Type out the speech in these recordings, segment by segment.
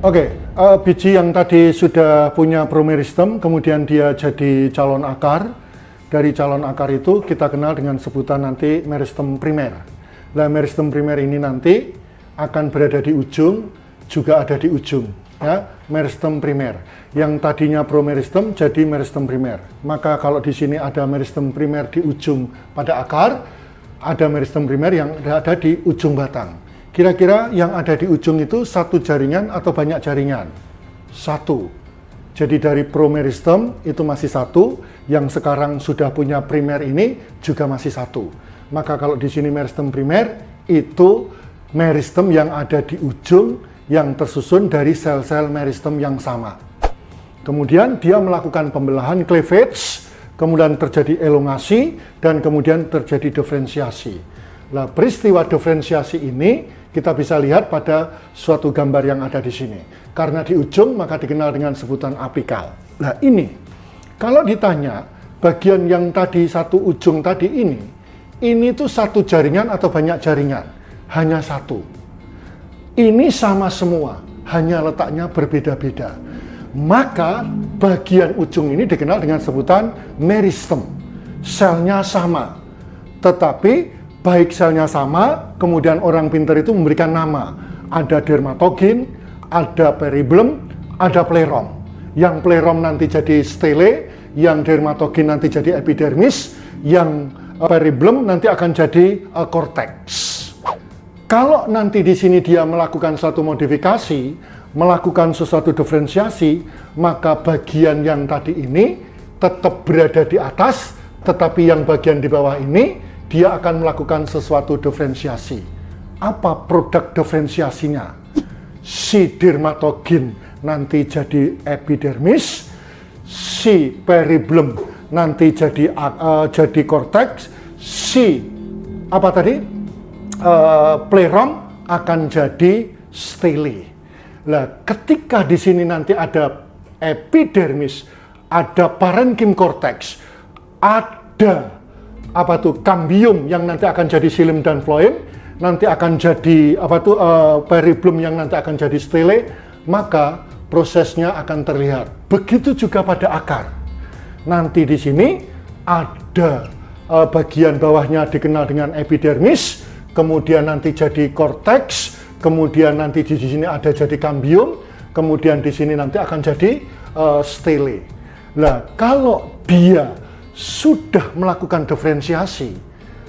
Biji yang tadi sudah punya promeristem, kemudian dia jadi calon akar. Dari calon akar itu kita kenal dengan sebutan nanti meristem primer. Nah, meristem primer ini nanti akan berada di ujung, juga ada di ujung. Ya, meristem primer. Yang tadinya promeristem jadi meristem primer. Maka kalau di sini ada meristem primer di ujung pada akar, ada meristem primer yang ada di ujung batang. Kira-kira yang ada di ujung itu satu jaringan atau banyak jaringan? Satu. Jadi dari promeristem itu masih satu, yang sekarang sudah punya primer ini juga masih satu. Maka kalau di sini meristem primer, itu meristem yang ada di ujung yang tersusun dari sel-sel meristem yang sama. Kemudian dia melakukan pembelahan cleavage, kemudian terjadi elongasi, dan kemudian terjadi diferensiasi. Nah, peristiwa diferensiasi ini kita bisa lihat pada suatu gambar yang ada di sini. Karena di ujung maka dikenal dengan sebutan apikal. Nah ini, kalau ditanya bagian yang tadi satu ujung tadi ini tuh satu jaringan atau banyak jaringan? Hanya satu. Ini sama semua, hanya letaknya berbeda-beda. Maka bagian ujung ini dikenal dengan sebutan meristem. Selnya sama, tetapi baik selnya sama, kemudian orang pintar itu memberikan nama. Ada dermatogin, ada periblem, ada plerom. Yang plerom nanti jadi stele, yang dermatogin nanti jadi epidermis, yang periblem nanti akan jadi cortex. Kalau nanti di sini dia melakukan suatu modifikasi, melakukan sesuatu diferensiasi, maka bagian yang tadi ini tetap berada di atas, tetapi yang bagian di bawah ini dia akan melakukan sesuatu diferensiasi. Apa produk diferensiasinya? Si dermatogin nanti jadi epidermis, si periblem nanti jadi cortex, si apa tadi plerom akan jadi stele. Nah, ketika di sini nanti ada epidermis, ada parenchyma cortex, ada cambium yang nanti akan jadi xilem dan phloem, nanti akan jadi periblem yang nanti akan jadi stele, maka prosesnya akan terlihat. Begitu juga pada akar. Nanti di sini ada bagian bawahnya dikenal dengan epidermis, kemudian nanti jadi cortex, kemudian nanti di sini ada jadi cambium, kemudian di sini nanti akan jadi stele. Nah, kalau dia sudah melakukan diferensiasi,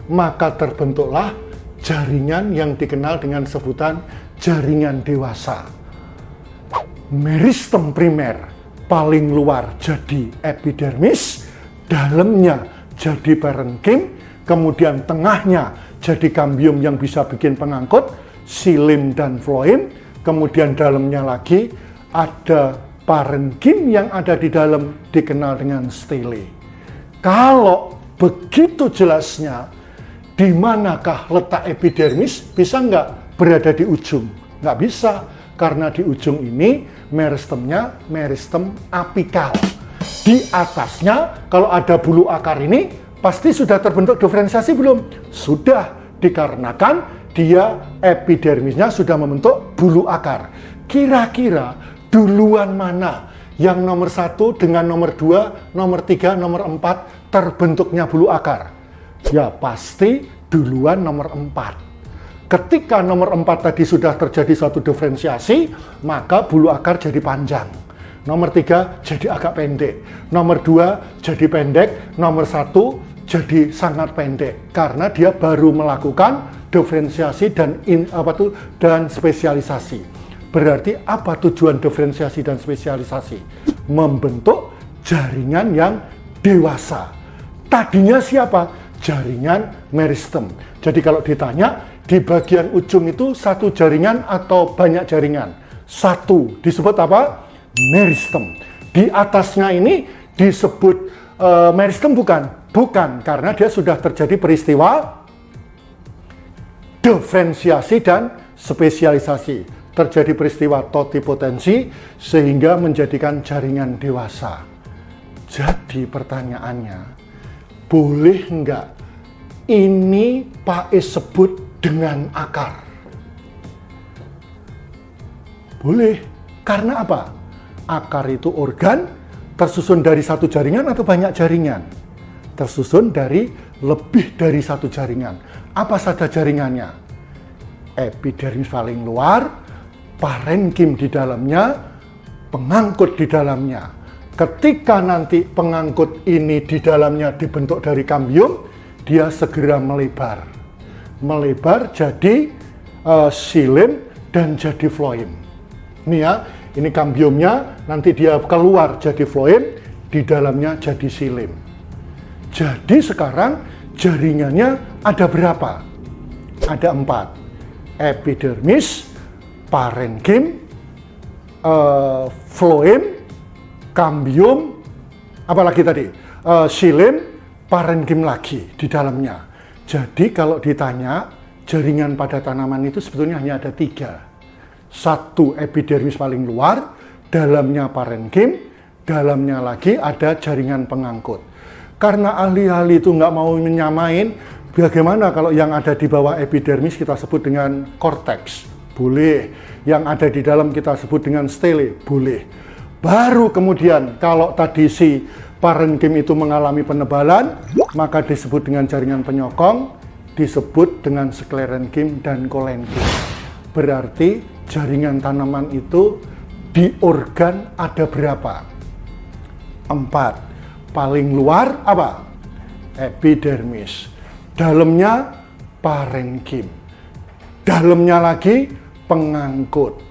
maka terbentuklah jaringan yang dikenal dengan sebutan jaringan dewasa. Meristem primer paling luar jadi epidermis, dalamnya jadi parenchyma, kemudian tengahnya jadi cambium yang bisa bikin pengangkut, xilem dan phloem, kemudian dalamnya lagi ada parenchyma yang ada di dalam dikenal dengan stele. Kalau begitu jelasnya, di manakah letak epidermis? Bisa nggak berada di ujung? Nggak bisa, karena di ujung ini meristemnya meristem apikal. Di atasnya, kalau ada bulu akar ini, pasti sudah terbentuk diferensiasi belum? Sudah, dikarenakan dia epidermisnya sudah membentuk bulu akar. Kira-kira duluan mana yang nomor 1 dengan nomor 2, nomor 3, nomor 4 terbentuknya bulu akar? Ya pasti duluan nomor 4. Ketika nomor 4 tadi sudah terjadi suatu diferensiasi, maka bulu akar jadi panjang. Nomor 3 jadi agak pendek. Nomor 2 jadi pendek. Nomor 1 jadi sangat pendek. Karena dia baru melakukan diferensiasi dan spesialisasi. Berarti apa tujuan diferensiasi dan spesialisasi? Membentuk jaringan yang dewasa. Tadinya siapa? Jaringan meristem. Jadi kalau ditanya, di bagian ujung itu satu jaringan atau banyak jaringan? Satu. Disebut apa? Meristem. Di atasnya ini disebut meristem bukan? Bukan, karena dia sudah terjadi peristiwa diferensiasi dan spesialisasi. Terjadi peristiwa totipotensi sehingga menjadikan jaringan dewasa. Jadi pertanyaannya, boleh nggak ini Pak E sebut dengan akar? Boleh, Karena apa? Akar itu organ tersusun dari satu jaringan atau banyak jaringan? Tersusun dari lebih dari satu jaringan. Apa saja jaringannya? Epidermis paling luar, parenkim di dalamnya, pengangkut di dalamnya. Ketika nanti pengangkut ini di dalamnya dibentuk dari kambium, dia segera melebar. Melebar jadi xilem dan jadi floem. Ini ya, ini kambiumnya, nanti dia keluar jadi floem, di dalamnya jadi xilem. Jadi sekarang jaringannya ada berapa? Ada 4. Epidermis, parenkim, floem, kambium, apalagi tadi? Xilem, parenkim lagi di dalamnya. Jadi kalau ditanya, jaringan pada tanaman itu sebetulnya hanya ada 3. 1 epidermis paling luar, dalamnya parenkim, dalamnya lagi ada jaringan pengangkut. Karena ahli-ahli itu nggak mau menyamain, bagaimana kalau yang ada di bawah epidermis kita sebut dengan korteks? Boleh. Yang ada di dalam kita sebut dengan stele? Boleh. Baru kemudian kalau tadi si parenkim itu mengalami penebalan, maka disebut dengan jaringan penyokong, disebut dengan sklerenkim dan kolenkim. Berarti jaringan tanaman itu di organ ada berapa? 4. Paling luar apa? Epidermis. Dalamnya parenkim. Dalamnya lagi pengangkut.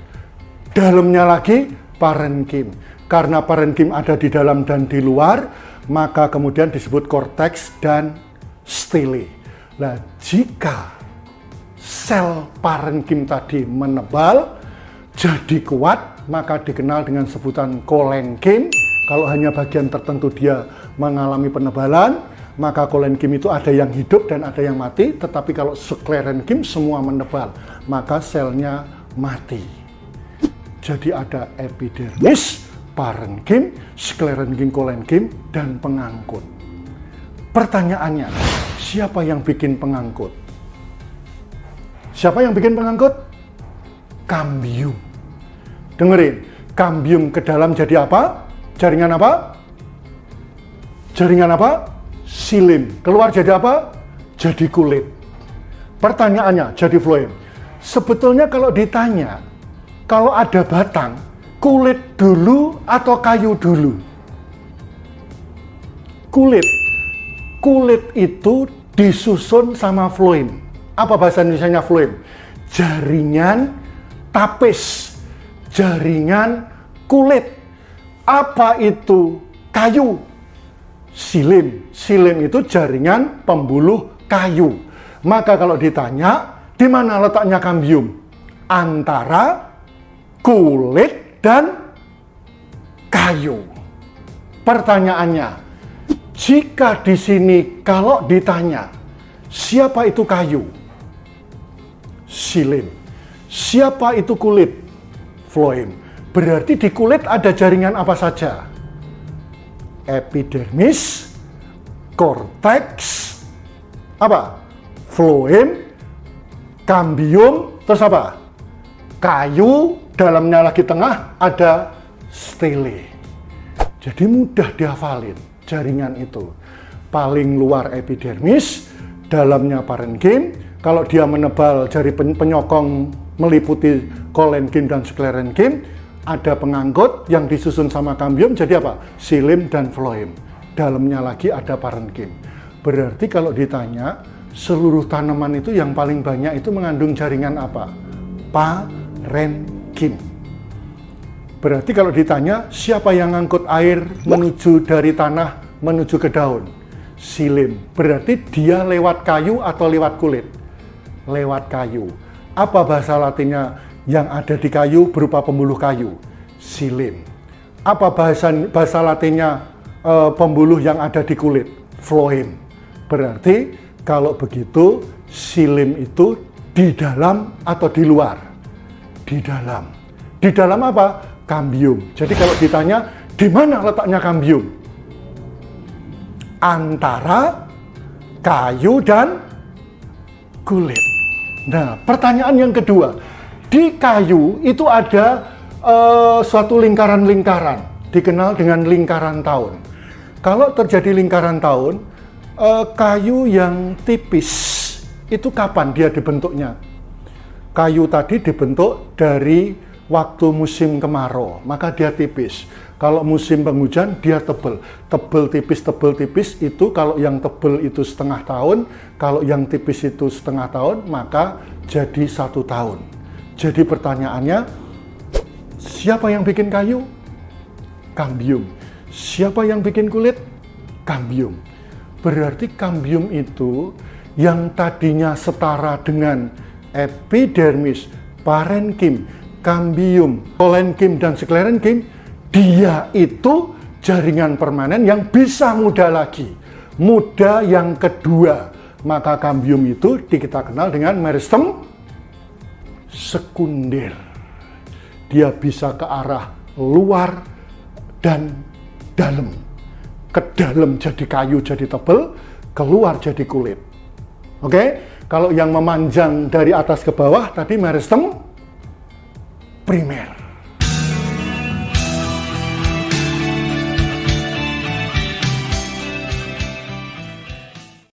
Dalamnya lagi parenkim. Karena parenkim ada di dalam dan di luar, maka kemudian disebut korteks dan stele. Nah, jika sel parenkim tadi menebal, jadi kuat, maka dikenal dengan sebutan kolenkim. Kalau hanya bagian tertentu dia mengalami penebalan, maka kolenkim itu ada yang hidup dan ada yang mati. Tetapi kalau sklerenkim semua menebal, maka selnya mati. Jadi ada epidermis, parenkim, sklerenkim, kolenkim, dan pengangkut. Pertanyaannya, siapa yang bikin pengangkut? Siapa yang bikin pengangkut? Kambium. Dengerin, kambium ke dalam jadi apa? Jaringan apa? Jaringan apa? Xilem. Keluar jadi apa? Jadi kulit. Pertanyaannya, jadi floem. Sebetulnya kalau ditanya, kalau ada batang, kulit dulu atau kayu dulu? Kulit. Kulit itu disusun sama floem. Apa bahasa Indonesianya floem? Jaringan tapis. Jaringan kulit. Apa itu kayu? Xilem. Xilem itu jaringan pembuluh kayu. Maka kalau ditanya, di mana letaknya kambium? Antara kulit dan kayu. Pertanyaannya, jika di sini kalau ditanya, siapa itu kayu? Xilem. Siapa itu kulit? Floem. Berarti di kulit ada jaringan apa saja? Epidermis, korteks, apa? Floem, kambium, terus apa? Kayu, dalamnya lagi tengah ada stele. Jadi mudah dihafalin jaringan itu. Paling luar epidermis, dalamnya parenkim. Kalau dia menebal jari penyokong meliputi kolenkim dan sklerenkim, ada pengangkut yang disusun sama kambium jadi apa? Xilem dan floem. Dalamnya lagi ada parenkim. Berarti kalau ditanya, seluruh tanaman itu yang paling banyak itu mengandung jaringan apa? Parenkim. Berarti kalau ditanya, siapa yang ngangkut air menuju dari tanah menuju ke daun? Xilem. Berarti dia lewat kayu atau lewat kulit? Lewat kayu. Apa bahasa Latinnya yang ada di kayu berupa pembuluh kayu? Xilem. Apa bahasa Latinnya pembuluh yang ada di kulit? Floem. Berarti kalau begitu xilem itu di dalam atau di luar? Di dalam. Di dalam apa? Kambium. Jadi kalau ditanya, di mana letaknya kambium? Antara kayu dan kulit. Nah, pertanyaan yang kedua, di kayu itu ada suatu lingkaran-lingkaran, dikenal dengan lingkaran tahun. Kalau terjadi lingkaran tahun, kayu yang tipis, itu kapan dia dibentuknya? Kayu tadi dibentuk dari waktu musim kemarau, maka dia tipis. Kalau musim penghujan, dia tebal. Tebal tipis itu kalau yang tebal itu setengah tahun, kalau yang tipis itu setengah tahun, maka jadi 1 tahun. Jadi pertanyaannya, siapa yang bikin kayu? Kambium. Siapa yang bikin kulit? Kambium. Berarti kambium itu yang tadinya setara dengan epidermis, parenkim, kambium, kolenkim, dan sklerenkim, dia itu jaringan permanen yang bisa muda lagi. Muda yang kedua. Maka kambium itu kita kenal dengan meristem sekunder. Dia bisa ke arah luar dan dalam. Ke dalam jadi kayu, jadi tebal, keluar jadi kulit. Oke? Kalau yang memanjang dari atas ke bawah tadi meristem primer.